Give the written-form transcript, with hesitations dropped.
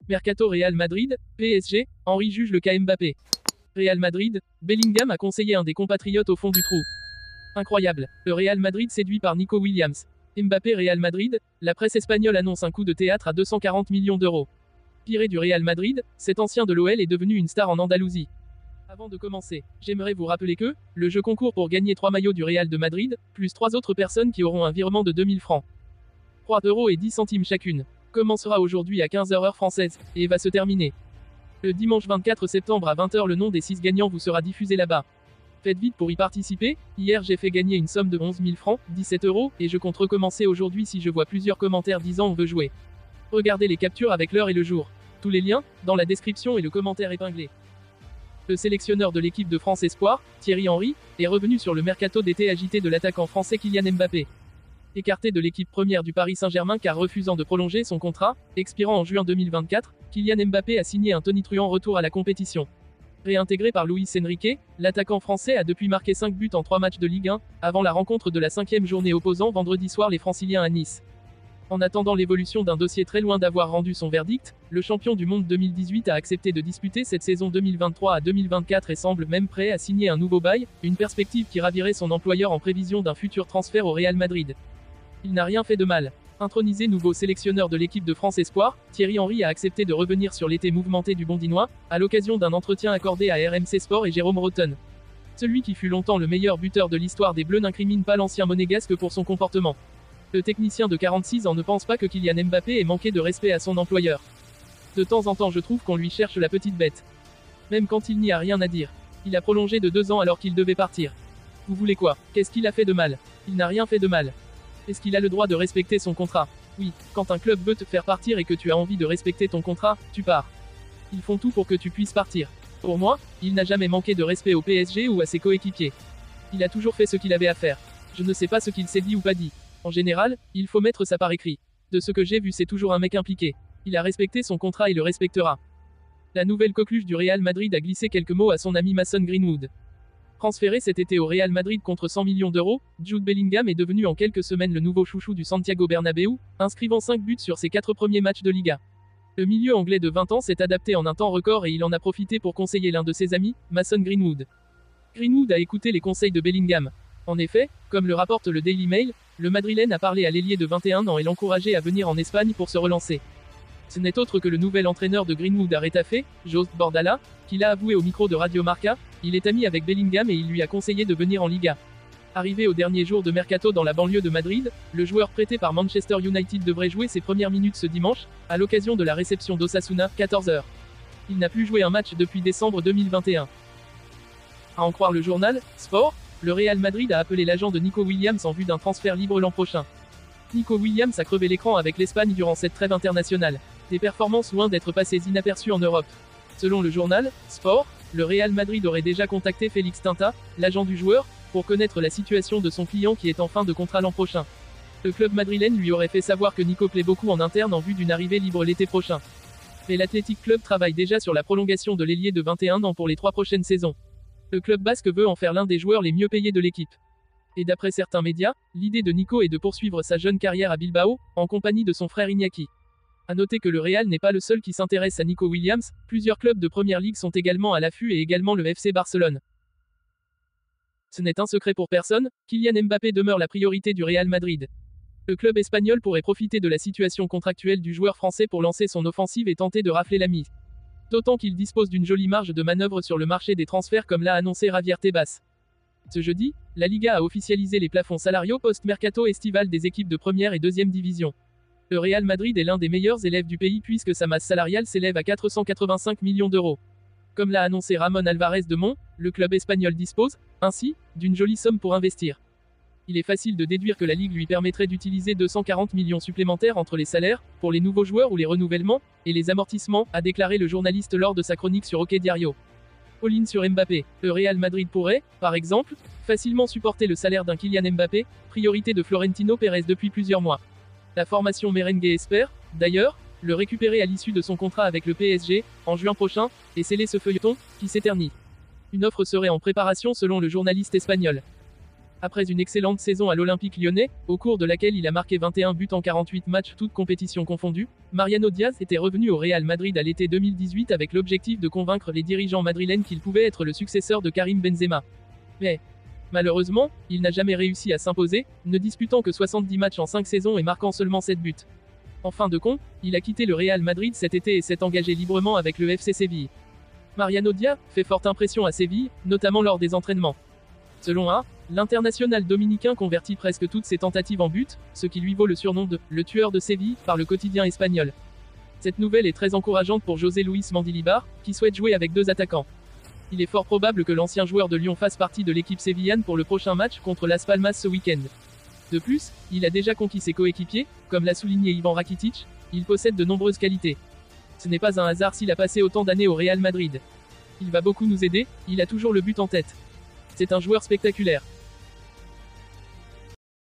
Mercato Real Madrid, PSG, Henry juge le cas Mbappé. Real Madrid, Bellingham a conseillé un des compatriotes au fond du trou. Incroyable, le Real Madrid séduit par Nico Williams. Mbappé Real Madrid, la presse espagnole annonce un coup de théâtre à 240 millions d'euros. Piré du Real Madrid, cet ancien de l'OL est devenu une star en Andalousie. Avant de commencer, j'aimerais vous rappeler que, le jeu concourt pour gagner 3 maillots du Real de Madrid, plus 3 autres personnes qui auront un virement de 2000 francs. 3,10 € chacune. Commencera aujourd'hui à 15 h heure française, et va se terminer le dimanche 24 septembre à 20 h. Le nom des 6 gagnants vous sera diffusé là-bas. Faites vite pour y participer. Hier j'ai fait gagner une somme de 11 000 francs, 17 €, et je compte recommencer aujourd'hui si je vois plusieurs commentaires disant on veut jouer. Regardez les captures avec l'heure et le jour. Tous les liens, dans la description et le commentaire épinglé. Le sélectionneur de l'équipe de France Espoir, Thierry Henry, est revenu sur le mercato d'été agité de l'attaquant français Kylian Mbappé. Écarté de l'équipe première du Paris Saint-Germain car refusant de prolonger son contrat, expirant en juin 2024, Kylian Mbappé a signé un tonitruant retour à la compétition. Réintégré par Luis Enrique, l'attaquant français a depuis marqué 5 buts en 3 matchs de Ligue 1, avant la rencontre de la 5e journée opposant vendredi soir les Franciliens à Nice. En attendant l'évolution d'un dossier très loin d'avoir rendu son verdict, le champion du monde 2018 a accepté de disputer cette saison 2023 à 2024 et semble même prêt à signer un nouveau bail, une perspective qui ravirait son employeur en prévision d'un futur transfert au Real Madrid. Il n'a rien fait de mal. Intronisé nouveau sélectionneur de l'équipe de France Espoir, Thierry Henry a accepté de revenir sur l'été mouvementé du Bondinois, à l'occasion d'un entretien accordé à RMC Sport et Jérôme Rotten. Celui qui fut longtemps le meilleur buteur de l'histoire des Bleus n'incrimine pas l'ancien monégasque pour son comportement. Le technicien de 46 ans ne pense pas que Kylian Mbappé ait manqué de respect à son employeur. De temps en temps je trouve qu'on lui cherche la petite bête. Même quand il n'y a rien à dire. Il a prolongé de 2 ans alors qu'il devait partir. Vous voulez quoi? Qu'est-ce qu'il a fait de mal? Il n'a rien fait de mal. Est-ce qu'il a le droit de respecter son contrat? Oui, quand un club veut te faire partir et que tu as envie de respecter ton contrat, tu pars. Ils font tout pour que tu puisses partir. Pour moi, il n'a jamais manqué de respect au PSG ou à ses coéquipiers. Il a toujours fait ce qu'il avait à faire. Je ne sais pas ce qu'il s'est dit ou pas dit. En général, il faut mettre ça par écrit. De ce que j'ai vu, c'est toujours un mec impliqué. Il a respecté son contrat et le respectera. La nouvelle coqueluche du Real Madrid a glissé quelques mots à son ami Mason Greenwood. Transféré cet été au Real Madrid contre 100 millions d'euros, Jude Bellingham est devenu en quelques semaines le nouveau chouchou du Santiago Bernabéu, inscrivant 5 buts sur ses 4 premiers matchs de Liga. Le milieu anglais de 20 ans s'est adapté en un temps record et il en a profité pour conseiller l'un de ses amis, Mason Greenwood. Greenwood a écouté les conseils de Bellingham. En effet, comme le rapporte le Daily Mail, le Madrilène a parlé à l'ailier de 21 ans et l'encourageait à venir en Espagne pour se relancer. Ce n'est autre que le nouvel entraîneur de Greenwood à Retafe, José Bordalás, qui l'a avoué au micro de Radio Marca, il est ami avec Bellingham et il lui a conseillé de venir en Liga. Arrivé au dernier jour de mercato dans la banlieue de Madrid, le joueur prêté par Manchester United devrait jouer ses premières minutes ce dimanche, à l'occasion de la réception d'Osasuna, 14 h. Il n'a plus joué un match depuis décembre 2021. À en croire le journal Sport, le Real Madrid a appelé l'agent de Nico Williams en vue d'un transfert libre l'an prochain. Nico Williams a crevé l'écran avec l'Espagne durant cette trêve internationale. Des performances loin d'être passées inaperçues en Europe. Selon le journal Sport, le Real Madrid aurait déjà contacté Félix Tinta, l'agent du joueur, pour connaître la situation de son client qui est en fin de contrat l'an prochain. Le club madrilène lui aurait fait savoir que Nico plaît beaucoup en interne en vue d'une arrivée libre l'été prochain. Mais l'Athletic Club travaille déjà sur la prolongation de l'ailier de 21 ans pour les 3 prochaines saisons. Le club basque veut en faire l'un des joueurs les mieux payés de l'équipe. Et d'après certains médias, l'idée de Nico est de poursuivre sa jeune carrière à Bilbao, en compagnie de son frère Iñaki. A noter que le Real n'est pas le seul qui s'intéresse à Nico Williams, plusieurs clubs de première ligue sont également à l'affût et également le FC Barcelone. Ce n'est un secret pour personne, Kylian Mbappé demeure la priorité du Real Madrid. Le club espagnol pourrait profiter de la situation contractuelle du joueur français pour lancer son offensive et tenter de rafler la mise. D'autant qu'il dispose d'une jolie marge de manœuvre sur le marché des transferts comme l'a annoncé Javier Tebas. Ce jeudi, la Liga a officialisé les plafonds salariaux post-mercato estival des équipes de première et deuxième division. Le Real Madrid est l'un des meilleurs élèves du pays puisque sa masse salariale s'élève à 485 millions d'euros. Comme l'a annoncé Ramon Alvarez de Mon, le club espagnol dispose, ainsi, d'une jolie somme pour investir. Il est facile de déduire que la Ligue lui permettrait d'utiliser 240 millions supplémentaires entre les salaires, pour les nouveaux joueurs ou les renouvellements, et les amortissements, a déclaré le journaliste lors de sa chronique sur OK Diario. All-in sur Mbappé, le Real Madrid pourrait, par exemple, facilement supporter le salaire d'un Kylian Mbappé, priorité de Florentino Pérez depuis plusieurs mois. La formation merengue espère, d'ailleurs, le récupérer à l'issue de son contrat avec le PSG, en juin prochain, et sceller ce feuilleton, qui s'éternise. Une offre serait en préparation selon le journaliste espagnol. Après une excellente saison à l'Olympique lyonnais, au cours de laquelle il a marqué 21 buts en 48 matchs toutes compétitions confondues, Mariano Diaz était revenu au Real Madrid à l'été 2018 avec l'objectif de convaincre les dirigeants madrilènes qu'il pouvait être le successeur de Karim Benzema. Mais, malheureusement, il n'a jamais réussi à s'imposer, ne disputant que 70 matchs en 5 saisons et marquant seulement 7 buts. En fin de compte, il a quitté le Real Madrid cet été et s'est engagé librement avec le FC Séville. Mariano Diaz fait forte impression à Séville, notamment lors des entraînements. Selon l'international dominicain convertit presque toutes ses tentatives en but, ce qui lui vaut le surnom de « le tueur de Séville » par le quotidien espagnol. Cette nouvelle est très encourageante pour José Luis Mendilibar, qui souhaite jouer avec 2 attaquants. Il est fort probable que l'ancien joueur de Lyon fasse partie de l'équipe sévillane pour le prochain match contre Las Palmas ce week-end. De plus, il a déjà conquis ses coéquipiers, comme l'a souligné Ivan Rakitic, il possède de nombreuses qualités. Ce n'est pas un hasard s'il a passé autant d'années au Real Madrid. Il va beaucoup nous aider, il a toujours le but en tête. C'est un joueur spectaculaire.